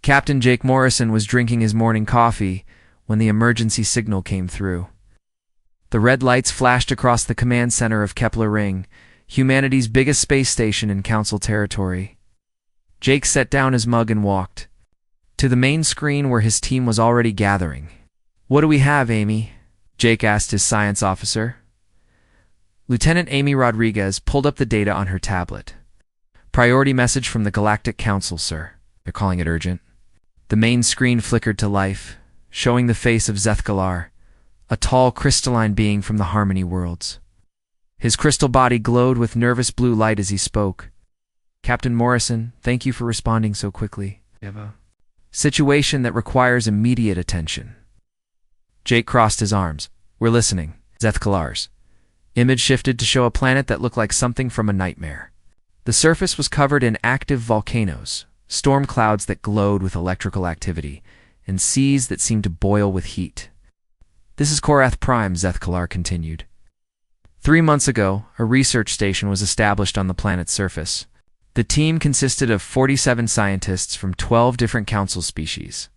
Captain Jake Morrison was drinking his morning coffee when the emergency signal came through. The red lights flashed across the command center of Kepler Ring, humanity's biggest space station in Council territory. Jake set down his mug and walked to the main screen where his team was already gathering. "What do we have, Amy?" Jake asked his science officer. Lieutenant Amy Rodriguez pulled up the data on her tablet. "Priority message from the Galactic Council, sir. They're calling it urgent." The main screen flickered to life, showing the face of Zethkalar, a tall crystalline being from the Harmony Worlds. His crystal body glowed with nervous blue light as he spoke. "Captain Morrison, thank you for responding so quickly. We have a situation that requires immediate attention." Jake crossed his arms. "We're listening." Zethkalar's image shifted to show a planet that looked like something from a nightmare. The surface was covered in active volcanoes, storm clouds that glowed with electrical activity, and seas that seemed to boil with heat. "This is Korath Prime," Zethkalar continued. 3 months ago, a research station was established on the planet's surface. The team consisted of 47 scientists from 12 different council species.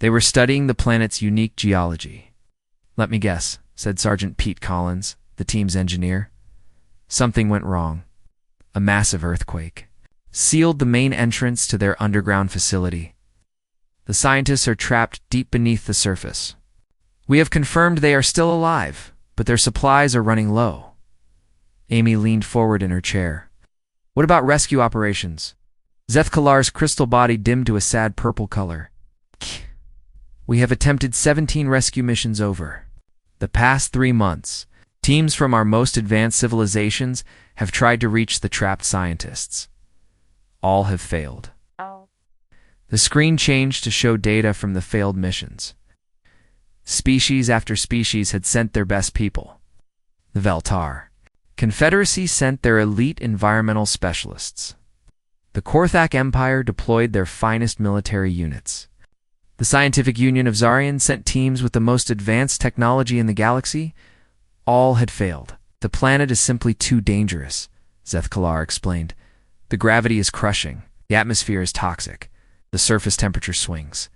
They were studying the planet's unique geology. "Let me guess," said Sergeant Pete Collins, the team's engineer. "Something went wrong. A massive earthquake sealed the main entrance to their underground facility. The scientists are trapped deep beneath the surface. We have confirmed they are still alive, but their supplies are running low." Amy leaned forward in her chair. "What about rescue operations?" Zethkalar's crystal body dimmed to a sad purple color. "We have attempted 17 rescue missions over the past 3 months. Teams from our most advanced civilizations have tried to reach the trapped scientists. All have failed." The screen changed to show data from the failed missions. Species after species had sent their best people. The Veltar Confederacy sent their elite environmental specialists. The Korthak Empire deployed their finest military units. The Scientific Union of Zarian sent teams with the most advanced technology in the galaxy. All had failed. "The planet is simply too dangerous," Zethkalar explained. "The gravity is crushing. The atmosphere is toxic. The surface temperature swings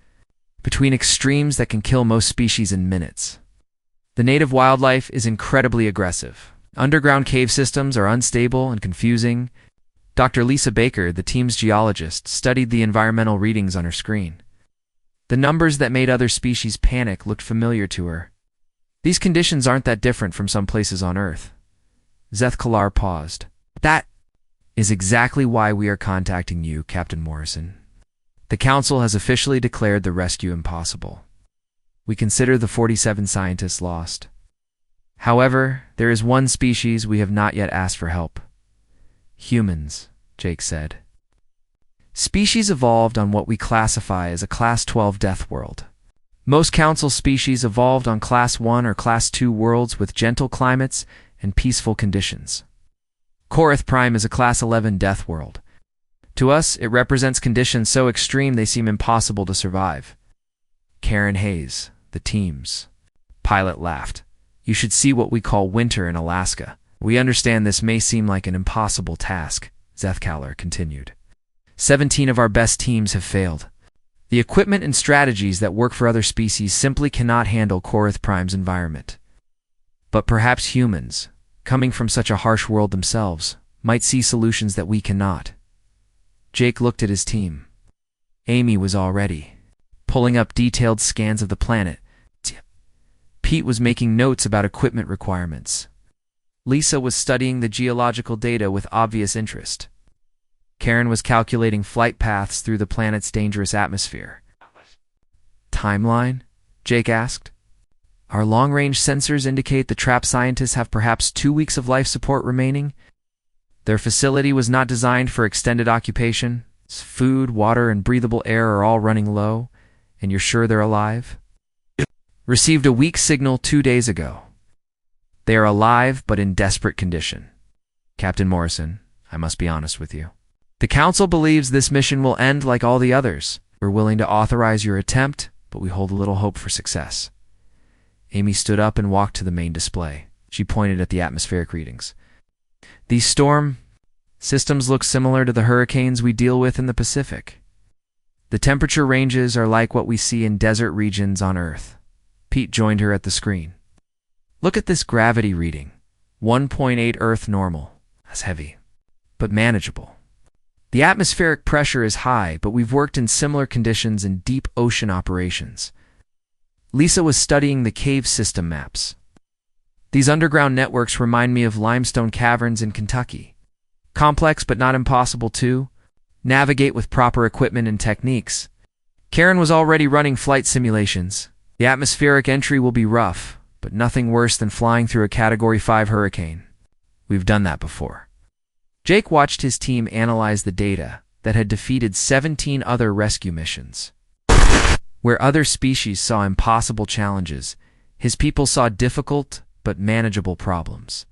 between extremes that can kill most species in minutes. The native wildlife is incredibly aggressive. Underground cave systems are unstable and confusing." Dr. Lisa Baker, the team's geologist, studied the environmental readings on her screen. The numbers that made other species panic looked familiar to her. "These conditions aren't that different from some places on Earth." Zethkalar paused. "That is exactly why we are contacting you, Captain Morrison. The Council has officially declared the rescue impossible. We consider the 47 scientists lost. However, there is one species we have not yet asked for help." "Humans," Jake said. "Species evolved on what we classify as a Class 12 death world. Most Council species evolved on Class 1 or Class 2 worlds with gentle climates and peaceful conditions. Korath Prime is a Class 11 death world. To us, it represents conditions so extreme they seem impossible to survive." Karen Hayes, the team's pilot, laughed. "You should see what we call winter in Alaska. We understand this may seem like an impossible task," Zethkalar continued. 17 of our best teams have failed. The equipment and strategies that work for other species simply cannot handle Korath Prime's environment. But perhaps humans, coming from such a harsh world themselves, might see solutions that we cannot." Jake looked at his team. Amy was already pulling up detailed scans of the planet. Pete was making notes about equipment requirements. Lisa was studying the geological data with obvious interest. Karen was calculating flight paths through the planet's dangerous atmosphere. "Timeline?" Jake asked. "Our long-range sensors indicate the trapped scientists have perhaps 2 weeks of life support remaining. Their facility was not designed for extended occupation. Food, water, and breathable air are all running low, and you're sure they're alive?" "Received a weak signal 2 days ago. They are alive, but in desperate condition. Captain Morrison, I must be honest with you. The Council believes this mission will end like all the others. We're willing to authorize your attempt, but we hold little hope for success." Amy stood up and walked to the main display. She pointed at the atmospheric readings. "These storm systems look similar to the hurricanes we deal with in the Pacific." The temperature ranges are like what we see in desert regions on Earth. Pete joined her at the screen. Look at this gravity reading. 1.8 Earth normal. That's heavy, but manageable. The atmospheric pressure is high, but we've worked in similar conditions in deep ocean operations. Lisa was studying the cave system maps. These underground networks remind me of limestone caverns in Kentucky. Complex but not impossible to navigate with proper equipment and techniques. Karen was already running flight simulations. The atmospheric entry will be rough, but nothing worse than flying through a Category 5 hurricane. We've done that before. Jake watched his team analyze the data that had defeated 17 other rescue missions. Where other species saw impossible challenges, his people saw difficult but manageable problems.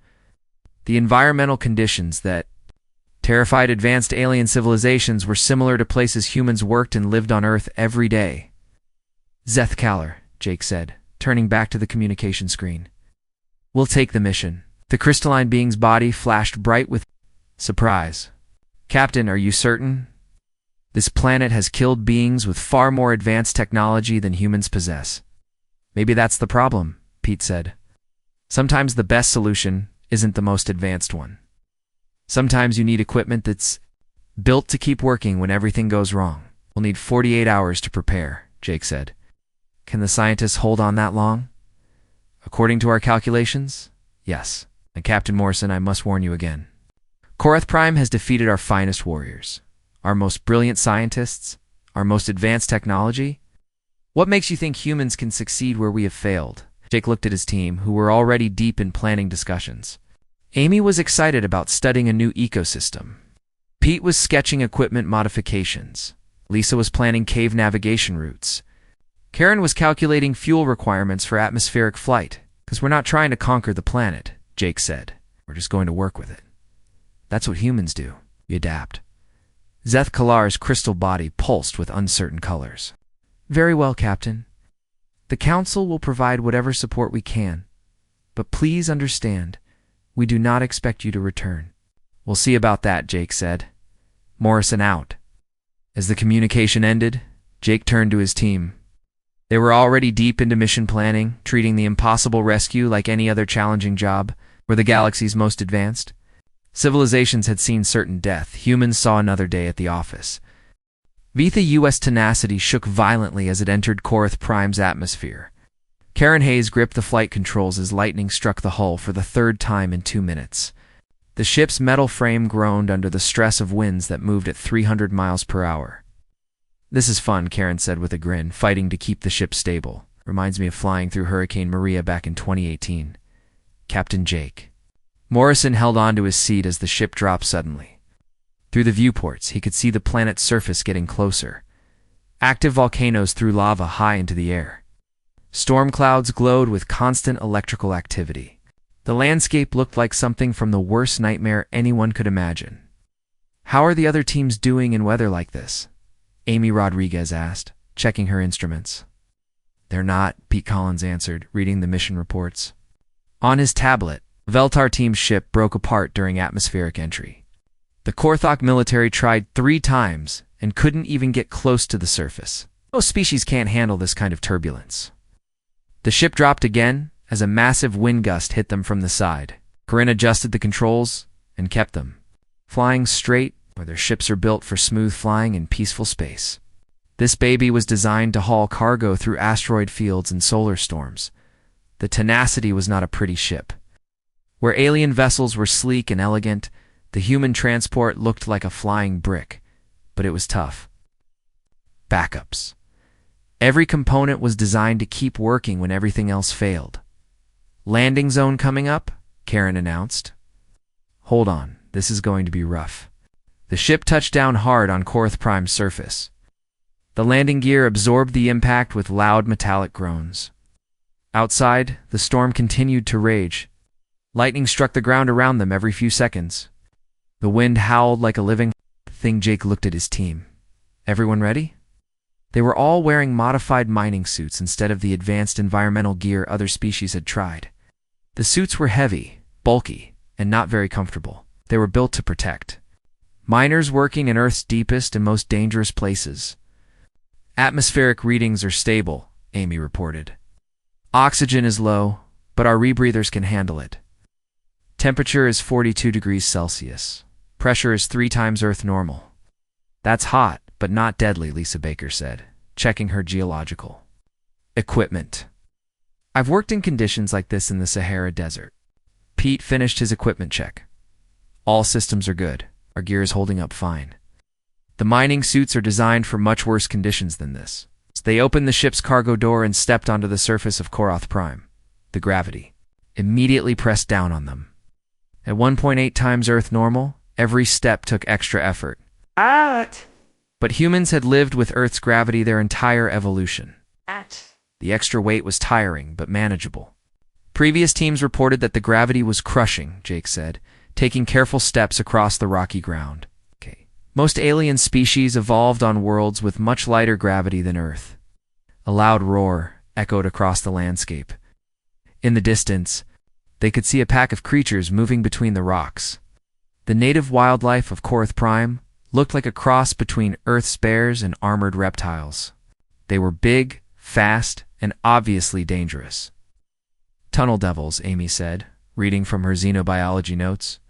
The environmental conditions that terrified advanced alien civilizations were similar to places humans worked and lived on Earth every day. Zeth Kaller, Jake said, turning back to the communication screen. We'll take the mission. The crystalline being's body flashed bright with surprise. Captain, are you certain? This planet has killed beings with far more advanced technology than humans possess. Maybe that's the problem, Pete said. Sometimes the best solution isn't the most advanced one. Sometimes you need equipment that's built to keep working when everything goes wrong. We'll need 48 hours to prepare, Jake said. Can the scientists hold on that long? According to our calculations, yes. And Captain Morrison, I must warn you again. Korath Prime has defeated our finest warriors, our most brilliant scientists, our most advanced technology. What makes you think humans can succeed where we have failed? Jake looked at his team, who were already deep in planning discussions. Amy was excited about studying a new ecosystem. Pete was sketching equipment modifications. Lisa was planning cave navigation routes. Karen was calculating fuel requirements for atmospheric flight. Because we're not trying to conquer the planet, Jake said. We're just going to work with it. That's what humans do. We adapt. Zeth Kallar's crystal body pulsed with uncertain colors. Very well, Captain. The Council will provide whatever support we can. But please understand, we do not expect you to return. We'll see about that, Jake said. Morrison out. As the communication ended, Jake turned to his team. They were already deep into mission planning, treating the impossible rescue like any other challenging job. Were the galaxy's most advanced? Civilizations had seen certain death. Humans saw another day at the office. Vitha U.S. tenacity shook violently as it entered Korath Prime's atmosphere. Karen Hayes gripped the flight controls as lightning struck the hull for the third time in 2 minutes. The ship's metal frame groaned under the stress of winds that moved at 300 miles per hour. This is fun, Karen said with a grin, fighting to keep the ship stable. Reminds me of flying through Hurricane Maria back in 2018. Captain Jake. Morrison held on to his seat as the ship dropped suddenly. Through the viewports, he could see the planet's surface getting closer. Active volcanoes threw lava high into the air. Storm clouds glowed with constant electrical activity. The landscape looked like something from the worst nightmare anyone could imagine. How are the other teams doing in weather like this? Amy Rodriguez asked, checking her instruments. They're not, Pete Collins answered, reading the mission reports. On his tablet, Veltar team's ship broke apart during atmospheric entry. The Korthok military tried 3 times and couldn't even get close to the surface. Most species can't handle this kind of turbulence. The ship dropped again as a massive wind gust hit them from the side. Corinne adjusted the controls and kept them flying straight where their ships are built for smooth flying in peaceful space. This baby was designed to haul cargo through asteroid fields and solar storms. The Tenacity was not a pretty ship. Where alien vessels were sleek and elegant, the human transport looked like a flying brick, but it was tough. Backups. Every component was designed to keep working when everything else failed. Landing zone coming up, Karen announced. Hold on, this is going to be rough. The ship touched down hard on Korath Prime's surface. The landing gear absorbed the impact with loud metallic groans. Outside, the storm continued to rage. Lightning struck the ground around them every few seconds. The wind howled like a living thing. Jake looked at his team. Everyone ready? They were all wearing modified mining suits instead of the advanced environmental gear other species had tried. The suits were heavy, bulky, and not very comfortable. They were built to protect miners working in Earth's deepest and most dangerous places. Atmospheric readings are stable, Amy reported. Oxygen is low, but our rebreathers can handle it. Temperature is 42 degrees Celsius. Pressure is 3 times Earth normal. That's hot, but not deadly, Lisa Baker said, checking her geological equipment. I've worked in conditions like this in the Sahara Desert. Pete finished his equipment check. All systems are good. Our gear is holding up fine. The mining suits are designed for much worse conditions than this. They opened the ship's cargo door and stepped onto the surface of Korath Prime. The gravity immediately pressed down on them. At 1.8 times Earth normal, every step took extra effort. But humans had lived with Earth's gravity their entire evolution. The extra weight was tiring, but manageable. Previous teams reported that the gravity was crushing, Jake said, taking careful steps across the rocky ground. Most alien species evolved on worlds with much lighter gravity than Earth. A loud roar echoed across the landscape. In the distance, they could see a pack of creatures moving between the rocks. The native wildlife of Korath Prime looked like a cross between Earth's bears and armored reptiles. They were big, fast, and obviously dangerous. Tunnel devils, Amy said, reading from her xenobiology notes.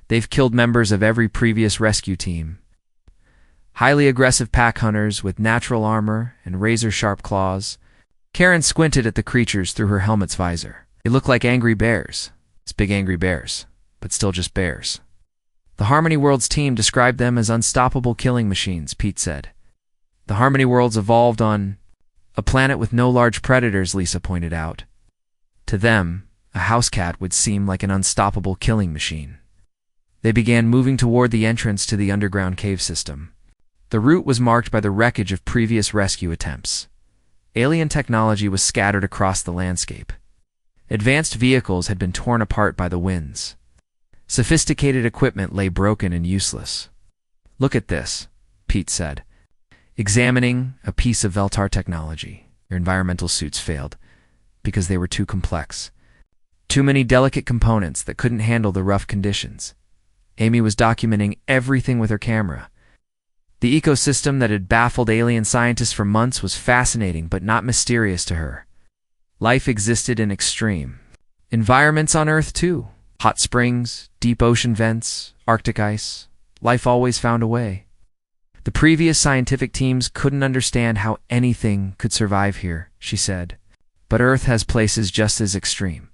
They've killed members of every previous rescue team. Highly aggressive pack hunters with natural armor and razor-sharp claws. Karen squinted at the creatures through her helmet's visor. They look like angry bears. It's big angry bears, but still just bears. The Harmony Worlds team described them as unstoppable killing machines, Pete said. The Harmony Worlds evolved on a planet with no large predators, Lisa pointed out. To them, a house cat would seem like an unstoppable killing machine. They began moving toward the entrance to the underground cave system. The route was marked by the wreckage of previous rescue attempts. Alien technology was scattered across the landscape. Advanced vehicles had been torn apart by the winds. Sophisticated equipment lay broken and useless. Look at this, Pete said, examining a piece of Veltar technology. Their environmental suits failed because they were too complex. Too many delicate components that couldn't handle the rough conditions. Amy was documenting everything with her camera. The ecosystem that had baffled alien scientists for months was fascinating but not mysterious to her. Life existed in extreme environments on Earth too. Hot springs, deep ocean vents, Arctic ice. Life always found a way. The previous scientific teams couldn't understand how anything could survive here, she said. But Earth has places just as extreme.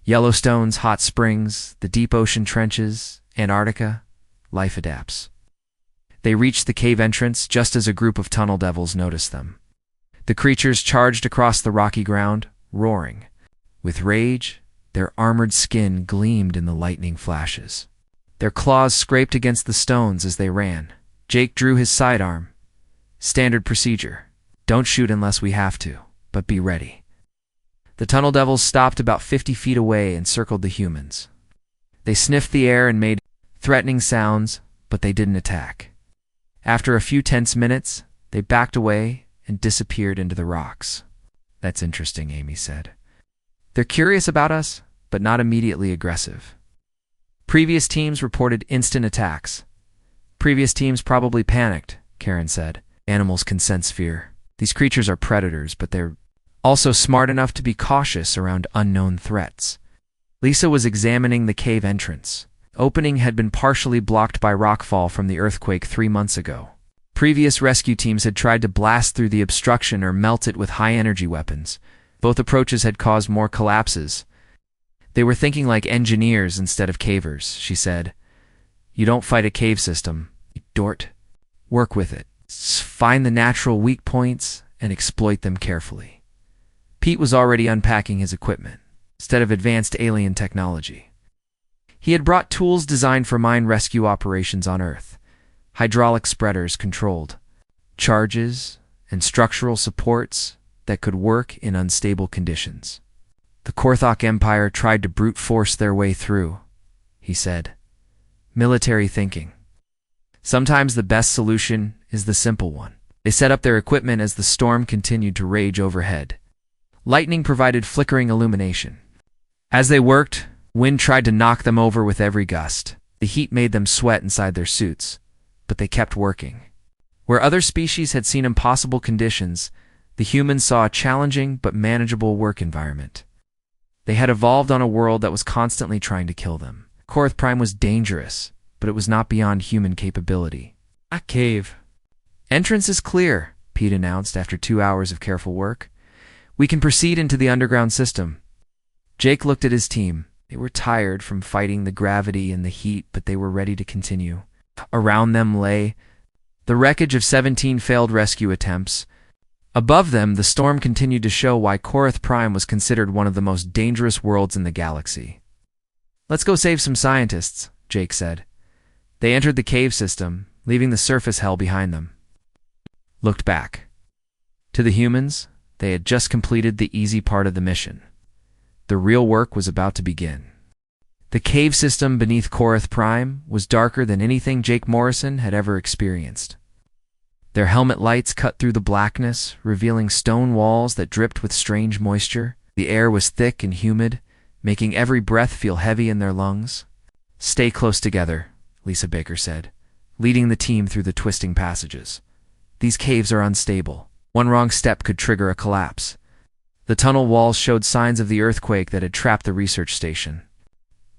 Yellowstone's hot springs, the deep ocean trenches, Antarctica, life adapts. They reached the cave entrance just as a group of tunnel devils noticed them. The creatures charged across the rocky ground, roaring. With rage, their armored skin gleamed in the lightning flashes. Their claws scraped against the stones as they ran. Jake drew his sidearm. Standard procedure. Don't shoot unless we have to, but be ready. The tunnel devils stopped about 50 feet away and circled the humans. They sniffed the air and made threatening sounds, but they didn't attack. After a few tense minutes, they backed away and disappeared into the rocks. That's interesting, Amy said. They're curious about us, but not immediately aggressive. Previous teams reported instant attacks. Previous teams probably panicked, Karen said. Animals can sense fear. These creatures are predators, but they're also smart enough to be cautious around unknown threats. Lisa was examining the cave entrance. Opening had been partially blocked by rockfall from the earthquake 3 months ago. Previous rescue teams had tried to blast through the obstruction or melt it with high-energy weapons. Both approaches had caused more collapses. They were thinking like engineers instead of cavers, she said. You don't fight a cave system, you dort. Work with it. Find the natural weak points and exploit them carefully. Pete was already unpacking his equipment, instead of advanced alien technology. He had brought tools designed for mine rescue operations on Earth. Hydraulic spreaders controlled charges and structural supports that could work in unstable conditions. The Korthok Empire tried to brute force their way through, he said. Military thinking. Sometimes the best solution is the simple one. They set up their equipment as the storm continued to rage overhead. Lightning provided flickering illumination. As they worked, wind tried to knock them over with every gust. The heat made them sweat inside their suits, but they kept working. Where other species had seen impossible conditions, the humans saw a challenging but manageable work environment. They had evolved on a world that was constantly trying to kill them. Korath Prime was dangerous, but it was not beyond human capability. A cave. Entrance is clear, Pete announced after 2 hours of careful work. We can proceed into the underground system. Jake looked at his team. They were tired from fighting the gravity and the heat, but they were ready to continue. Around them lay the wreckage of 17 failed rescue attempts. Above them, the storm continued to show why Korath Prime was considered one of the most dangerous worlds in the galaxy. Let's go save some scientists, Jake said. They entered the cave system, leaving the surface hell behind them. Looked back. To the humans, they had just completed the easy part of the mission. The real work was about to begin. The cave system beneath Korath Prime was darker than anything Jake Morrison had ever experienced. Their helmet lights cut through the blackness, revealing stone walls that dripped with strange moisture. The air was thick and humid, making every breath feel heavy in their lungs. Stay close together, Lisa Baker said, leading the team through the twisting passages. These caves are unstable. One wrong step could trigger a collapse. The tunnel walls showed signs of the earthquake that had trapped the research station.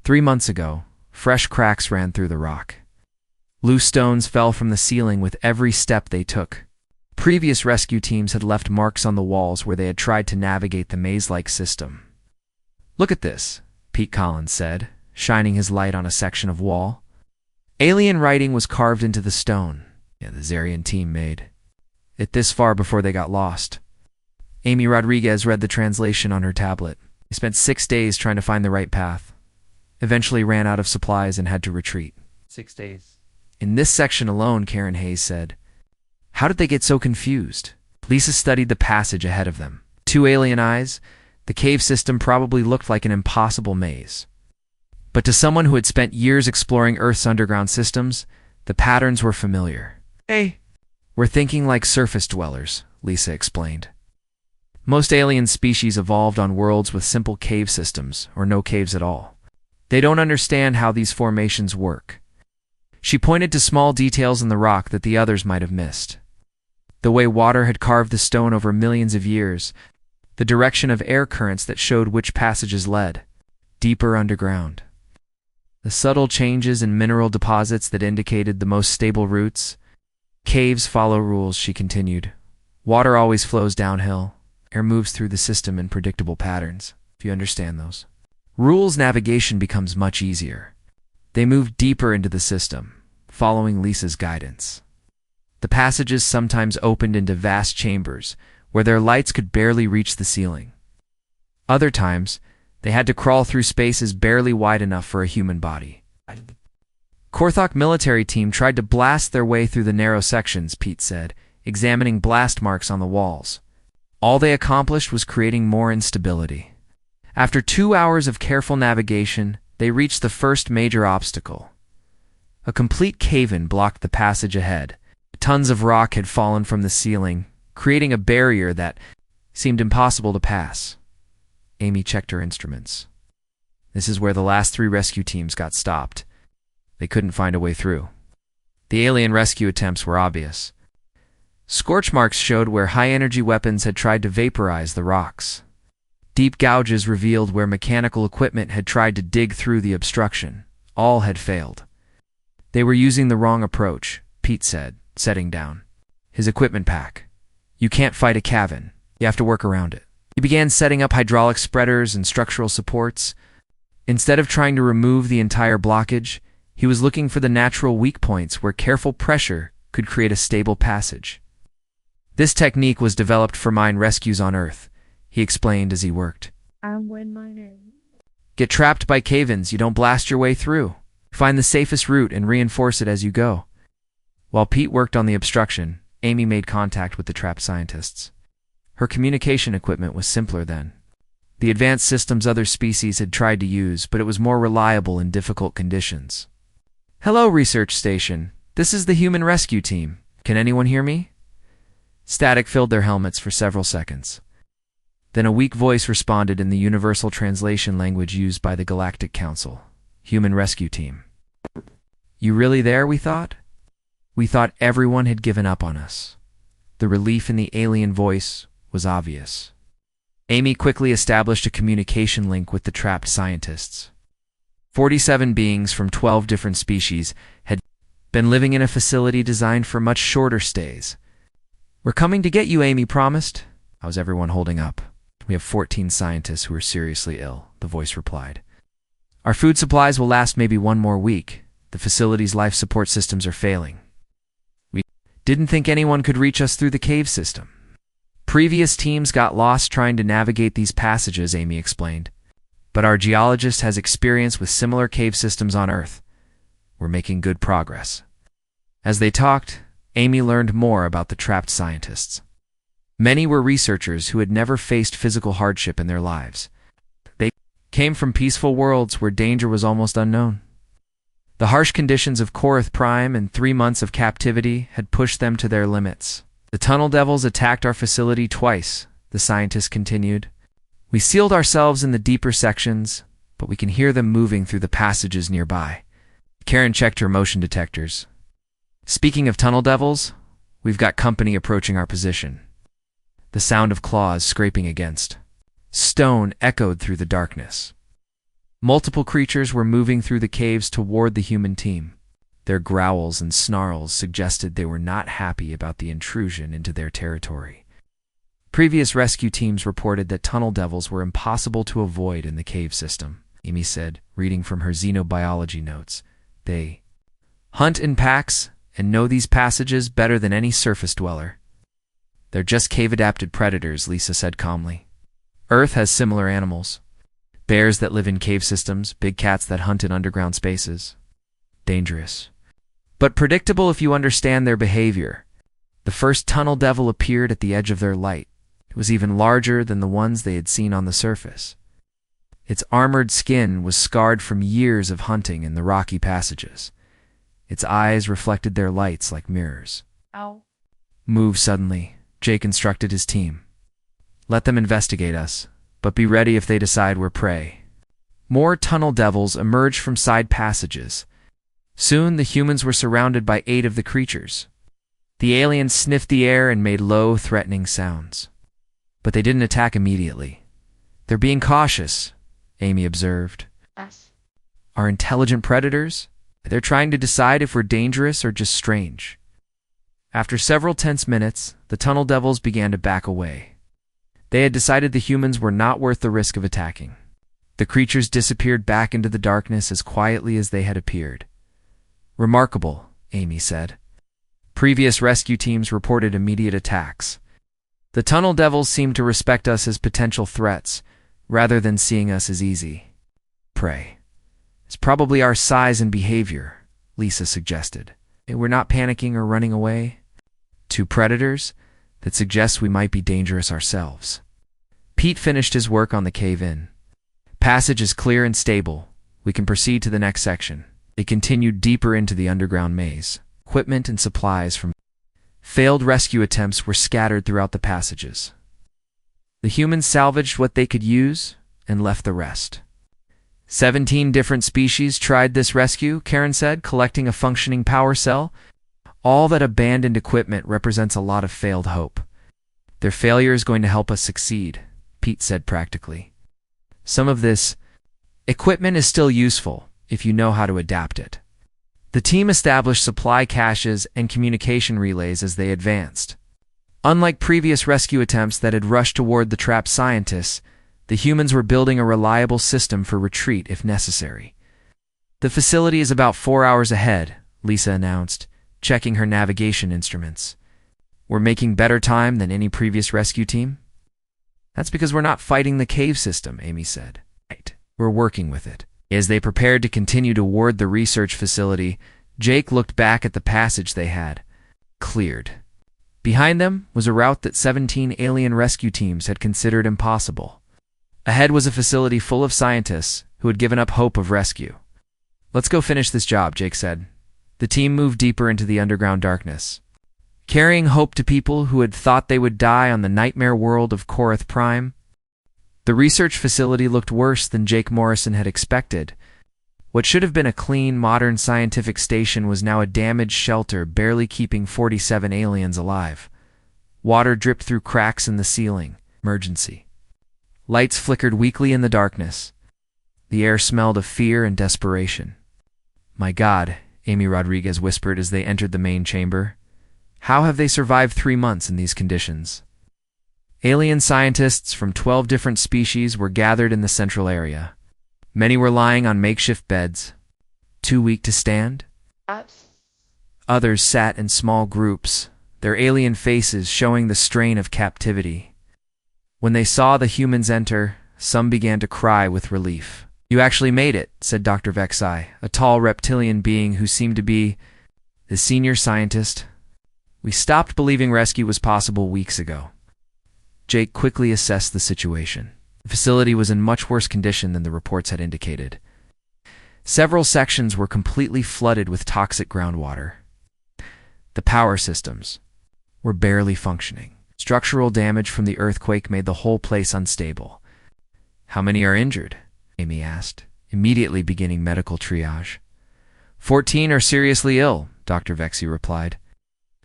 3 months ago, fresh cracks ran through the rock. Loose stones fell from the ceiling with every step they took. Previous rescue teams had left marks on the walls where they had tried to navigate the maze-like system. Look at this, Pete Collins said, shining his light on a section of wall. Alien writing was carved into the stone. The Zarian team made it this far before they got lost. Amy Rodriguez read the translation on her tablet. They spent 6 days trying to find the right path. Eventually ran out of supplies and had to retreat. 6 days. In this section alone, Karen Hayes said, how did they get so confused? Lisa studied the passage ahead of them. 2 alien eyes, the cave system probably looked like an impossible maze. But to someone who had spent years exploring Earth's underground systems, the patterns were familiar. Hey, we're thinking like surface dwellers, Lisa explained. Most alien species evolved on worlds with simple cave systems, or no caves at all. They don't understand how these formations work. She pointed to small details in the rock that the others might have missed. The way water had carved the stone over millions of years, the direction of air currents that showed which passages led, deeper underground. The subtle changes in mineral deposits that indicated the most stable routes. Caves follow rules, she continued. Water always flows downhill. Air moves through the system in predictable patterns, if you understand those. Rules navigation becomes much easier. They moved deeper into the system, following Lisa's guidance. The passages sometimes opened into vast chambers, where their lights could barely reach the ceiling. Other times, they had to crawl through spaces barely wide enough for a human body. Korthok military team tried to blast their way through the narrow sections, Pete said, examining blast marks on the walls. All they accomplished was creating more instability. After 2 hours of careful navigation, they reached the first major obstacle. A complete cave-in blocked the passage ahead. Tons of rock had fallen from the ceiling, creating a barrier that seemed impossible to pass. Amy checked her instruments. This is where the last 3 rescue teams got stopped. They couldn't find a way through. The alien rescue attempts were obvious. Scorch marks showed where high-energy weapons had tried to vaporize the rocks. Deep gouges revealed where mechanical equipment had tried to dig through the obstruction. All had failed. They were using the wrong approach, Pete said, setting down his equipment pack. You can't fight a cavern. You have to work around it. He began setting up hydraulic spreaders and structural supports. Instead of trying to remove the entire blockage, he was looking for the natural weak points where careful pressure could create a stable passage. This technique was developed for mine rescues on Earth, he explained as he worked. Get trapped by cave-ins, you don't blast your way through. Find the safest route and reinforce it as you go. While Pete worked on the obstruction, Amy made contact with the trapped scientists. Her communication equipment was simpler then. The advanced systems other species had tried to use, but it was more reliable in difficult conditions. Hello, research station. This is the human rescue team. Can anyone hear me? Static filled their helmets for several seconds. Then a weak voice responded in the universal translation language used by the Galactic Council. Human rescue team. You really there, we thought? We thought everyone had given up on us. The relief in the alien voice was obvious. Amy quickly established a communication link with the trapped scientists. 47 beings from 12 different species had been living in a facility designed for much shorter stays. "We're coming to get you," Amy promised. "How's everyone holding up?" "We have 14 scientists who are seriously ill," the voice replied. "Our food supplies will last maybe one more week. The facility's life support systems are failing. We didn't think anyone could reach us through the cave system. Previous teams got lost trying to navigate these passages," Amy explained. "But our geologist has experience with similar cave systems on Earth. We're making good progress." As they talked, Amy learned more about the trapped scientists. Many were researchers who had never faced physical hardship in their lives. They came from peaceful worlds where danger was almost unknown. The harsh conditions of Korath Prime and 3 months of captivity had pushed them to their limits. "The tunnel devils attacked our facility twice," the scientist continued. "We sealed ourselves in the deeper sections, but we can hear them moving through the passages nearby." Karen checked her motion detectors. "Speaking of tunnel devils, we've got company approaching our position." The sound of claws scraping against stone echoed through the darkness. Multiple creatures were moving through the caves toward the human team. Their growls and snarls suggested they were not happy about the intrusion into their territory. Previous rescue teams reported that tunnel devils were impossible to avoid in the cave system, Amy said, reading from her xenobiology notes. "They hunt in packs and know these passages better than any surface dweller." "They're just cave-adapted predators," Lisa said calmly. "Earth has similar animals. Bears that live in cave systems, big cats that hunt in underground spaces. Dangerous, but predictable if you understand their behavior." The first tunnel devil appeared at the edge of their light. It was even larger than the ones they had seen on the surface. Its armored skin was scarred from years of hunting in the rocky passages. Its eyes reflected their lights like mirrors. "Ow." "Move suddenly," Jake instructed his team. "Let them investigate us, but be ready if they decide we're prey." More tunnel devils emerged from side passages. Soon the humans were surrounded by 8 of the creatures. The aliens sniffed the air and made low, threatening sounds. But they didn't attack immediately. "They're being cautious," Amy observed. "Us." "Are intelligent predators? They're trying to decide if we're dangerous or just strange." After several tense minutes, the tunnel devils began to back away. They had decided the humans were not worth the risk of attacking. The creatures disappeared back into the darkness as quietly as they had appeared. "Remarkable," Amy said. Previous rescue teams reported immediate attacks. The tunnel devils seemed to respect us as potential threats, rather than seeing us as easy prey. "It's probably our size and behavior," Lisa suggested. "We're not panicking or running away." "To predators, that suggests we might be dangerous ourselves." Pete finished his work on the cave-in. "Passage is clear and stable. We can proceed to the next section." They continued deeper into the underground maze. Equipment and supplies from failed rescue attempts were scattered throughout the passages. The humans salvaged what they could use and left the rest. 17 different species tried this rescue, Karen said, collecting a functioning power cell. "All that abandoned equipment represents a lot of failed hope. Their failure is going to help us succeed," Pete said practically. "Some of this equipment is still useful if you know how to adapt it." The team established supply caches and communication relays as they advanced. Unlike previous rescue attempts that had rushed toward the trapped scientists, the humans were building a reliable system for retreat if necessary. "The facility is about 4 hours ahead," Lisa announced, checking her navigation instruments. "We're making better time than any previous rescue team." "That's because we're not fighting the cave system," Amy said. "Right. We're working with it." As they prepared to continue toward the research facility, Jake looked back at the passage they had cleared. Behind them was a route that 17 alien rescue teams had considered impossible. Ahead was a facility full of scientists who had given up hope of rescue. "Let's go finish this job," Jake said. The team moved deeper into the underground darkness. Carrying hope to people who had thought they would die on the nightmare world of Korath Prime, the research facility looked worse than Jake Morrison had expected. What should have been a clean, modern scientific station was now a damaged shelter barely keeping 47 aliens alive. Water dripped through cracks in the ceiling. Emergency. Lights flickered weakly in the darkness. The air smelled of fear and desperation. "My God," Amy Rodriguez whispered as they entered the main chamber. "How have they survived 3 months in these conditions?" Alien scientists from 12 different species were gathered in the central area. Many were lying on makeshift beds, too weak to stand. Others sat in small groups, their alien faces showing the strain of captivity. When they saw the humans enter, some began to cry with relief. "You actually made it," said Dr. Vexai, a tall reptilian being who seemed to be the senior scientist. "We stopped believing rescue was possible weeks ago." Jake quickly assessed the situation. The facility was in much worse condition than the reports had indicated. Several sections were completely flooded with toxic groundwater. The power systems were barely functioning. Structural damage from the earthquake made the whole place unstable. "How many are injured?" Amy asked, immediately beginning medical triage. 14 are seriously ill," Dr. Vexi replied.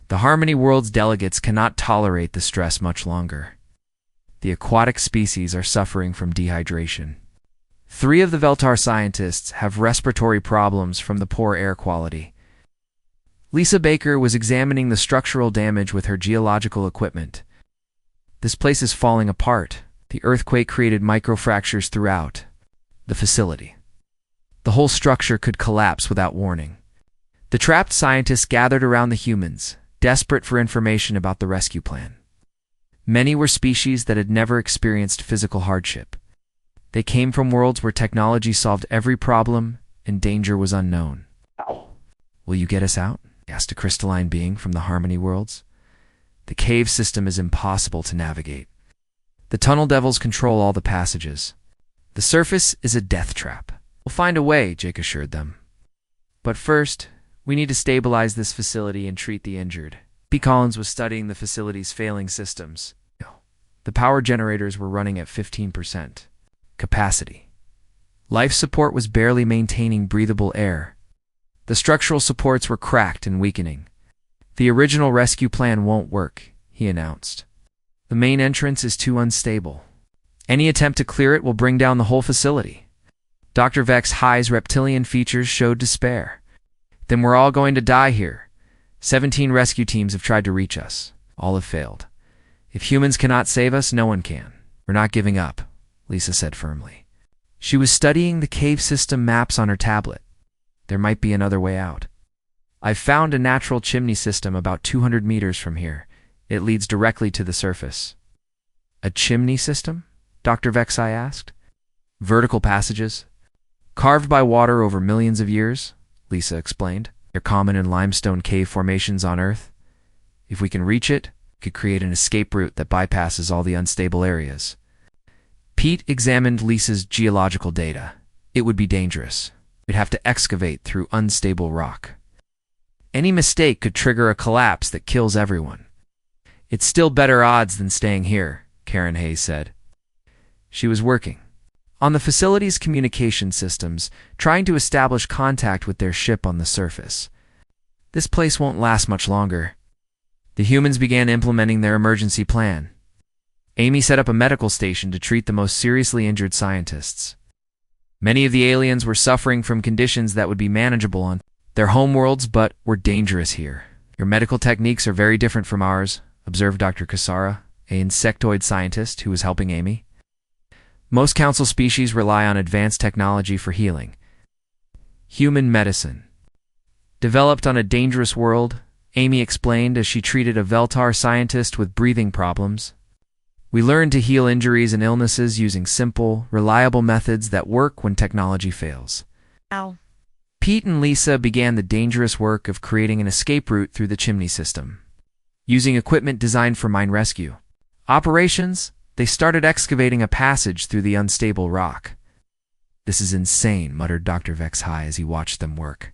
"The Harmony World's delegates cannot tolerate the stress much longer. The aquatic species are suffering from dehydration. 3 of the Veltar scientists have respiratory problems from the poor air quality." Lisa Baker was examining the structural damage with her geological equipment. "This place is falling apart. The earthquake created microfractures throughout the facility. The whole structure could collapse without warning." The trapped scientists gathered around the humans, desperate for information about the rescue plan. Many were species that had never experienced physical hardship. They came from worlds where technology solved every problem and danger was unknown. "Will you get us out?" asked a crystalline being from the Harmony Worlds. "The cave system is impossible to navigate. The tunnel devils control all the passages. The surface is a death trap." "We'll find a way," Jake assured them. "But first, we need to stabilize this facility and treat the injured." P. Collins was studying the facility's failing systems. The power generators were running at 15% capacity. Life support was barely maintaining breathable air. The structural supports were cracked and weakening. "The original rescue plan won't work," he announced. "The main entrance is too unstable. Any attempt to clear it will bring down the whole facility." Dr. Vex High's reptilian features showed despair. "Then we're all going to die here. 17 rescue teams have tried to reach us. All have failed. If humans cannot save us, no one can." "We're not giving up," Lisa said firmly. She was studying the cave system maps on her tablet. "There might be another way out. I've found a natural chimney system about 200 meters from here. It leads directly to the surface." "A chimney system?" Dr. Vexai asked. "Vertical passages, carved by water over millions of years," Lisa explained. "They're common in limestone cave formations on Earth. If we can reach it, we could create an escape route that bypasses all the unstable areas." Pete examined Lisa's geological data. "It would be dangerous. We'd have to excavate through unstable rock. Any mistake could trigger a collapse that kills everyone." "It's still better odds than staying here," Karen Hayes said. She was working on the facility's communication systems, trying to establish contact with their ship on the surface. "This place won't last much longer." The humans began implementing their emergency plan. Amy set up a medical station to treat the most seriously injured scientists. Many of the aliens were suffering from conditions that would be manageable on their homeworlds, but were dangerous here. "Your medical techniques are very different from ours," observed Dr. Kasara, an insectoid scientist who was helping Amy. "Most council species rely on advanced technology for healing. Human medicine. Developed on a dangerous world," Amy explained as she treated a Veltar scientist with breathing problems. "We learned to heal injuries and illnesses using simple, reliable methods that work when technology fails." Ow. Pete and Lisa began the dangerous work of creating an escape route through the chimney system. Using equipment designed for mine rescue operations, they started excavating a passage through the unstable rock. "This is insane," muttered Dr. Vex High as he watched them work.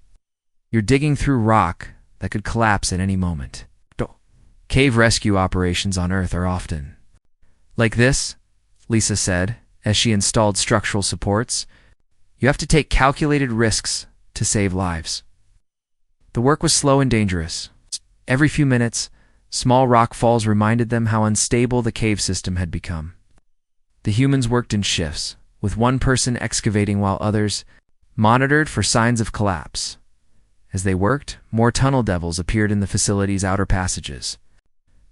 "You're digging through rock that could collapse at any moment." Cave rescue operations on Earth are often like this, Lisa said, as she installed structural supports. You have to take calculated risks to save lives. The work was slow and dangerous. Every few minutes, small rock falls reminded them how unstable the cave system had become. The humans worked in shifts, with one person excavating while others monitored for signs of collapse. As they worked, more tunnel devils appeared in the facility's outer passages.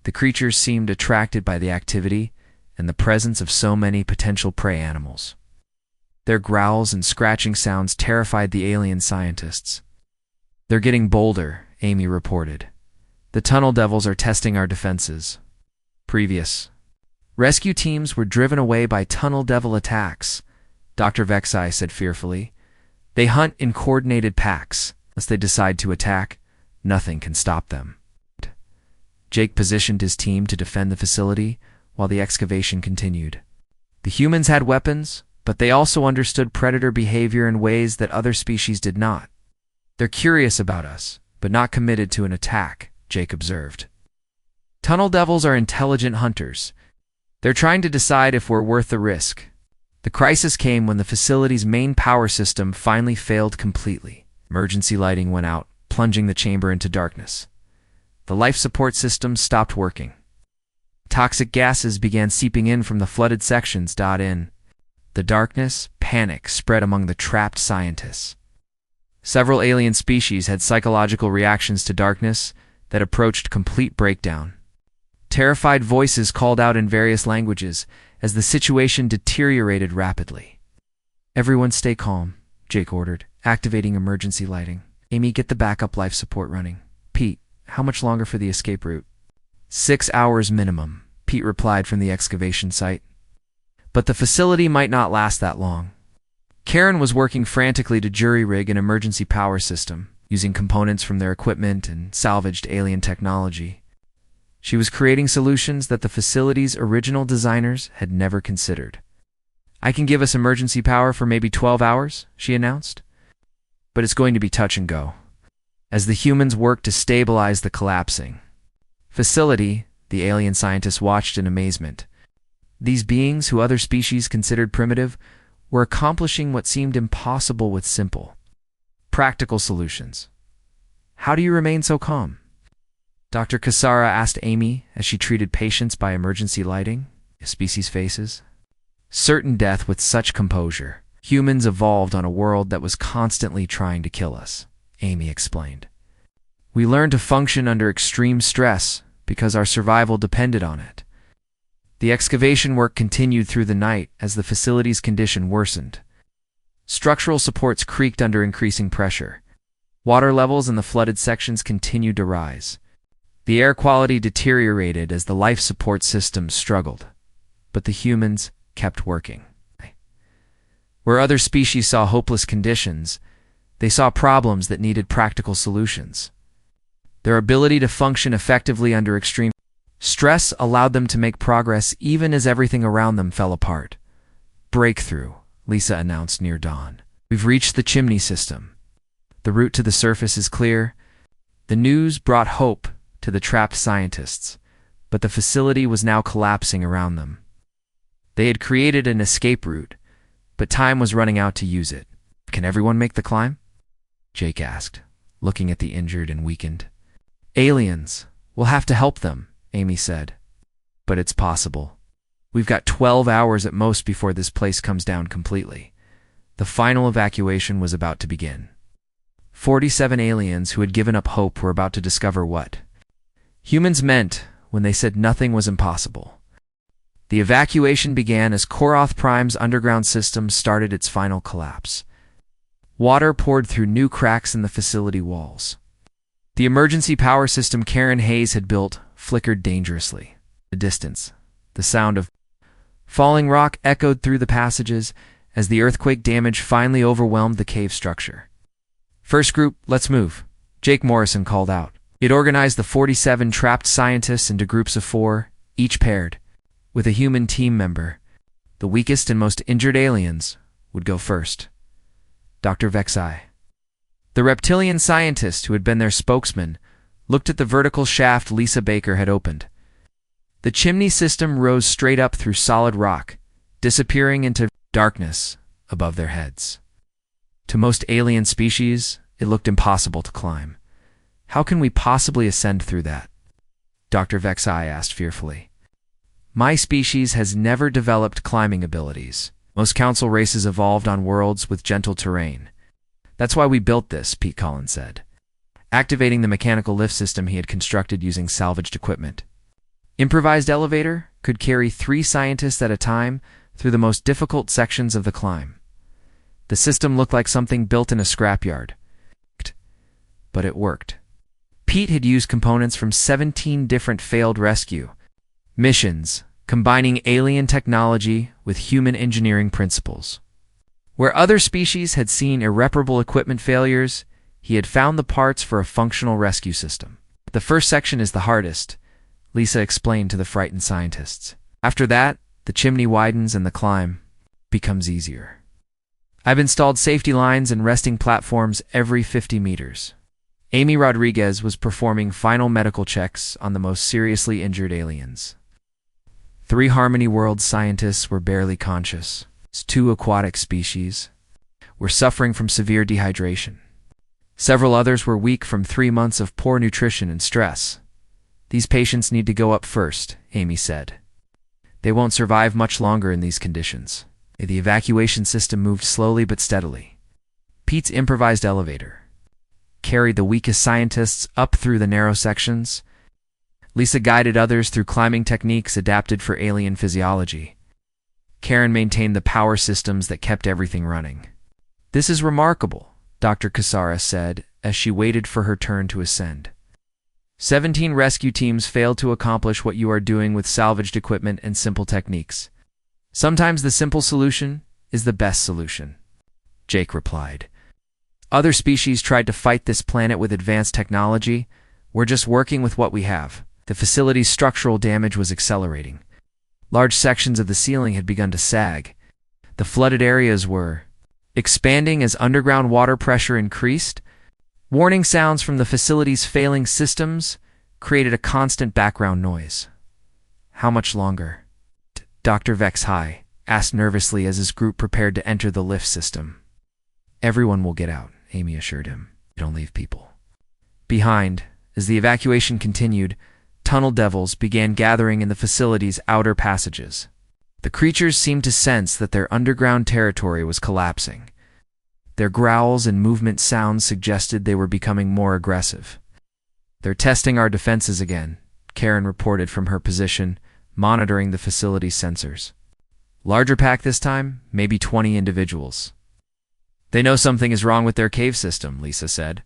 The creatures seemed attracted by the activity and the presence of so many potential prey animals. Their growls and scratching sounds terrified the alien scientists. "They're getting bolder," Amy reported. "The tunnel devils are testing our defenses." Previous rescue teams were driven away by tunnel devil attacks, Dr. Vexai said fearfully. "They hunt in coordinated packs. Unless they decide to attack, nothing can stop them." Jake positioned his team to defend the facility while the excavation continued. The humans had weapons, but they also understood predator behavior in ways that other species did not. "They're curious about us, but not committed to an attack," Jake observed. "Tunnel devils are intelligent hunters. They're trying to decide if we're worth the risk." The crisis came when the facility's main power system finally failed completely. Emergency lighting went out, plunging the chamber into darkness. The life support system stopped working. Toxic gases began seeping in from the flooded sections. In the darkness, panic spread among the trapped scientists. Several alien species had psychological reactions to darkness that approached complete breakdown. Terrified voices called out in various languages as the situation deteriorated rapidly. "Everyone stay calm," Jake ordered, activating emergency lighting. "Amy, get the backup life support running." "Pete, how much longer for the escape route?" 6 hours minimum, Pete replied from the excavation site. But the facility might not last that long. Karen was working frantically to jury-rig an emergency power system, using components from their equipment and salvaged alien technology. She was creating solutions that the facility's original designers had never considered. "I can give us emergency power for maybe 12 hours, she announced. "But it's going to be touch and go," as the humans worked to stabilize the collapsing facility. The alien scientists watched in amazement. These beings, who other species considered primitive, were accomplishing what seemed impossible with simple, practical solutions. "How do you remain so calm?" Dr. Kasara asked Amy as she treated patients by emergency lighting. Species faces. "Certain death with such composure. Humans evolved on a world that was constantly trying to kill us," Amy explained. "We learned to function under extreme stress because our survival depended on it." The excavation work continued through the night as the facility's condition worsened. Structural supports creaked under increasing pressure. Water levels in the flooded sections continued to rise. The air quality deteriorated as the life support systems struggled. But the humans kept working. Where other species saw hopeless conditions, they saw problems that needed practical solutions. Their ability to function effectively under extreme stress allowed them to make progress even as everything around them fell apart. "Breakthrough," Lisa announced near dawn. "We've reached the chimney system. The route to the surface is clear." The news brought hope to the trapped scientists, but the facility was now collapsing around them. They had created an escape route, but time was running out to use it. "Can everyone make the climb?" Jake asked, looking at the injured and weakened. "Aliens. We'll have to help them," Amy said. "But it's possible. We've got 12 hours at most before this place comes down completely." The final evacuation was about to begin. 47 aliens who had given up hope were about to discover what humans meant when they said nothing was impossible. The evacuation began as Koroth Prime's underground system started its final collapse. Water poured through new cracks in the facility walls. The emergency power system Karen Hayes had built flickered dangerously. The distance, the sound of falling rock echoed through the passages as the earthquake damage finally overwhelmed the cave structure. "First group, let's move," Jake Morrison called out. It organized the 47 trapped scientists into groups of 4, each paired, with a human team member. The weakest and most injured aliens would go first. Dr. Vexai, the reptilian scientist who had been their spokesman, looked at the vertical shaft Lisa Baker had opened. The chimney system rose straight up through solid rock, disappearing into darkness above their heads. To most alien species, it looked impossible to climb. How can we possibly ascend through that? Dr. Vexai asked fearfully. My species has never developed climbing abilities. Most council races evolved on worlds with gentle terrain. That's why we built this, Pete Collins said, activating the mechanical lift system he had constructed using salvaged equipment. Improvised elevator could carry 3 scientists at a time through the most difficult sections of the climb. The system looked like something built in a scrapyard, but it worked. Pete had used components from 17 different failed rescue missions, combining alien technology with human engineering principles. Where other species had seen irreparable equipment failures, he had found the parts for a functional rescue system. The first section is the hardest, Lisa explained to the frightened scientists. After that, the chimney widens and the climb becomes easier. I've installed safety lines and resting platforms every 50 meters. Amy Rodriguez was performing final medical checks on the most seriously injured aliens. 3 Harmony World scientists were barely conscious. 2 aquatic species were suffering from severe dehydration. Several others were weak from 3 months of poor nutrition and stress. These patients need to go up first, Amy said. They won't survive much longer in these conditions. The evacuation system moved slowly but steadily. Pete's improvised elevator carried the weakest scientists up through the narrow sections. Lisa guided others through climbing techniques adapted for alien physiology. Karen maintained the power systems that kept everything running. This is remarkable, Dr. Casara said as she waited for her turn to ascend. 17 rescue teams failed to accomplish what you are doing with salvaged equipment and simple techniques. Sometimes the simple solution is the best solution, Jake replied. Other species tried to fight this planet with advanced technology. We're just working with what we have. The facility's structural damage was accelerating. Large sections of the ceiling had begun to sag. The flooded areas were expanding as underground water pressure increased. Warning sounds from the facility's failing systems created a constant background noise. How much longer? Dr. Vexai asked nervously as his group prepared to enter the lift system. Everyone will get out, Amy assured him. Don't leave people behind. As the evacuation continued, tunnel devils began gathering in the facility's outer passages. The creatures seemed to sense that their underground territory was collapsing. Their growls and movement sounds suggested they were becoming more aggressive. They're testing our defenses again, Karen reported from her position, monitoring the facility's sensors. Larger pack this time, maybe 20 individuals. They know something is wrong with their cave system, Lisa said.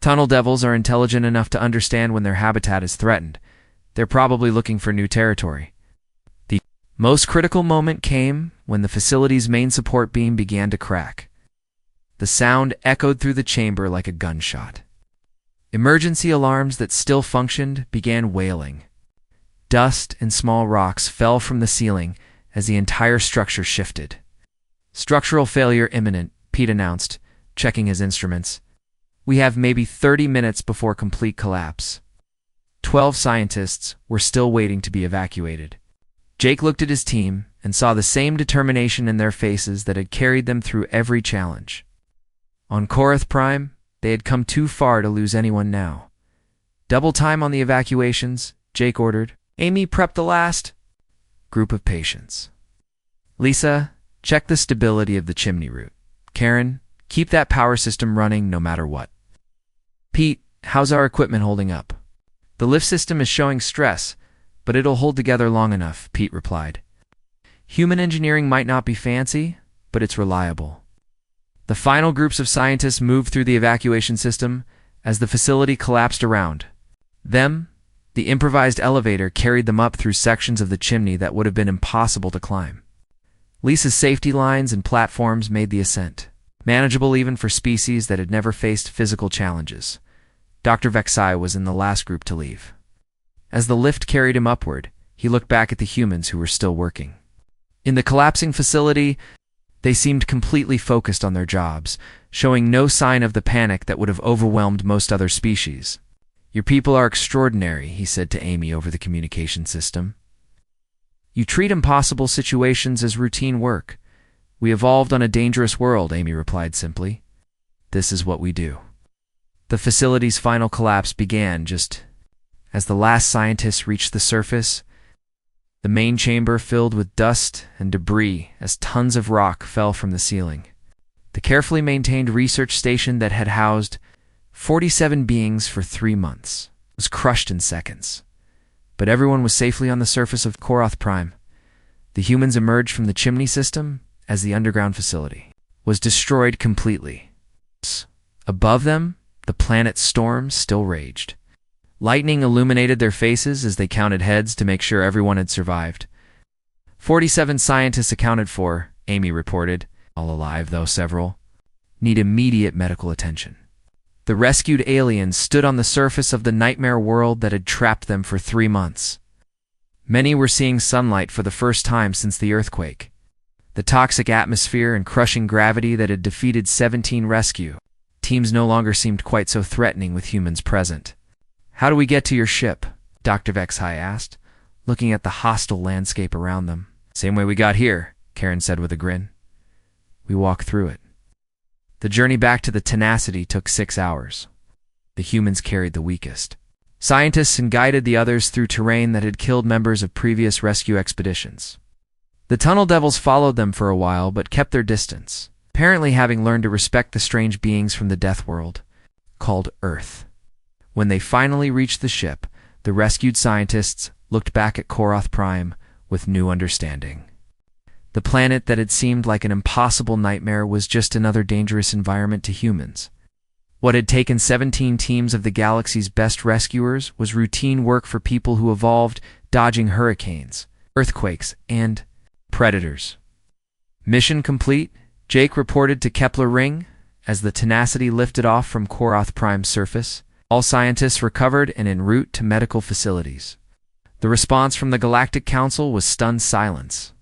Tunnel devils are intelligent enough to understand when their habitat is threatened. They're probably looking for new territory. The most critical moment came when the facility's main support beam began to crack. The sound echoed through the chamber like a gunshot. Emergency alarms that still functioned began wailing. Dust and small rocks fell from the ceiling as the entire structure shifted. Structural failure imminent, Pete announced, checking his instruments. We have maybe 30 minutes before complete collapse. 12 scientists were still waiting to be evacuated. Jake looked at his team and saw the same determination in their faces that had carried them through every challenge. On Korath Prime, they had come too far to lose anyone now. Double time on the evacuations, Jake ordered. Amy, prep the last group of patients. Lisa, check the stability of the chimney route. Karen, keep that power system running no matter what. Pete, how's our equipment holding up? The lift system is showing stress, but it'll hold together long enough, Pete replied. Human engineering might not be fancy, but it's reliable. The final groups of scientists moved through the evacuation system as the facility collapsed around them. The improvised elevator carried them up through sections of the chimney that would have been impossible to climb. Lisa's safety lines and platforms made the ascent manageable even for species that had never faced physical challenges. Dr. Vexai was in the last group to leave. As the lift carried him upward, he looked back at the humans who were still working. In the collapsing facility, they seemed completely focused on their jobs, showing no sign of the panic that would have overwhelmed most other species. Your people are extraordinary, he said to Amy over the communication system. You treat impossible situations as routine work. We evolved on a dangerous world, Amy replied simply. This is what we do. The facility's final collapse began just as the last scientists reached the surface. The main chamber filled with dust and debris as tons of rock fell from the ceiling. The carefully maintained research station that had housed 47 beings for 3 months was crushed in seconds. But everyone was safely on the surface of Korath Prime. The humans emerged from the chimney system as the underground facility was destroyed completely. Above them, the planet's storm still raged. Lightning illuminated their faces as they counted heads to make sure everyone had survived. 47 scientists accounted for, Amy reported, all alive though several need immediate medical attention. The rescued aliens stood on the surface of the nightmare world that had trapped them for 3 months. Many were seeing sunlight for the first time since the earthquake. The toxic atmosphere and crushing gravity that had defeated 17 rescue teams no longer seemed quite so threatening with humans present. How do we get to your ship? Dr. Vexai asked, looking at the hostile landscape around them. Same way we got here, Karen said with a grin. We walk through it. The journey back to the Tenacity took 6 hours. The humans carried the weakest. Scientists guided the others through terrain that had killed members of previous rescue expeditions. The Tunnel Devils followed them for a while but kept their distance, apparently having learned to respect the strange beings from the death world, called Earth. When they finally reached the ship, the rescued scientists looked back at Korath Prime with new understanding. The planet that had seemed like an impossible nightmare was just another dangerous environment to humans. What had taken 17 teams of the galaxy's best rescuers was routine work for people who evolved dodging hurricanes, earthquakes, and predators. Mission complete, Jake reported to Kepler Ring as the Tenacity lifted off from Korath Prime's surface. All scientists recovered and en route to medical facilities. The response from the Galactic Council was stunned silence.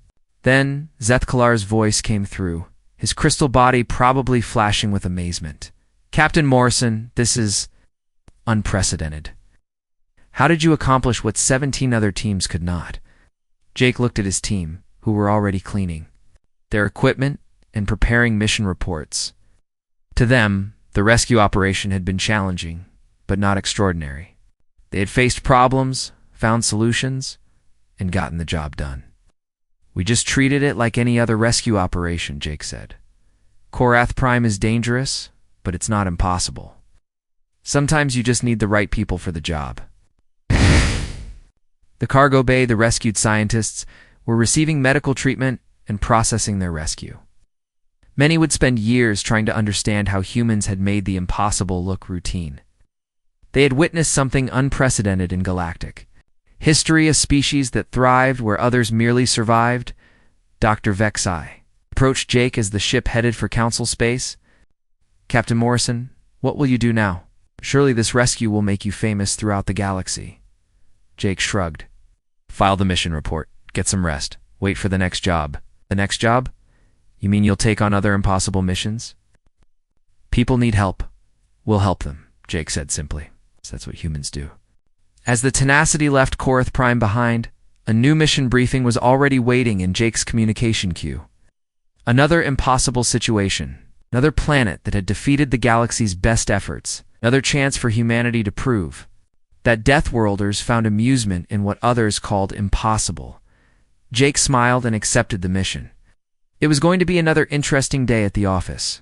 Then, Zethkalar's voice came through, his crystal body probably flashing with amazement. Captain Morrison, this is unprecedented. How did you accomplish what 17 other teams could not? Jake looked at his team, who were already cleaning their equipment and preparing mission reports. To them, the rescue operation had been challenging, but not extraordinary. They had faced problems, found solutions, and gotten the job done. We just treated it like any other rescue operation, Jake said. Korath Prime is dangerous, but it's not impossible. Sometimes you just need the right people for the job. The cargo bay, the rescued scientists were receiving medical treatment and processing their rescue. Many would spend years trying to understand how humans had made the impossible look routine. They had witnessed something unprecedented in Galactic history, a species that thrived where others merely survived. Dr. Vexai approached Jake as the ship headed for Council space. Captain Morrison, what will you do now? Surely this rescue will make you famous throughout the galaxy. Jake shrugged. File the mission report. Get some rest. Wait for the next job. The next job? You mean you'll take on other impossible missions? People need help. We'll help them, Jake said simply. That's what humans do. As the Tenacity left Korath Prime behind, a new mission briefing was already waiting in Jake's communication queue. Another impossible situation. Another planet that had defeated the galaxy's best efforts. Another chance for humanity to prove that Deathworlders found amusement in what others called impossible. Jake smiled and accepted the mission. It was going to be another interesting day at the office.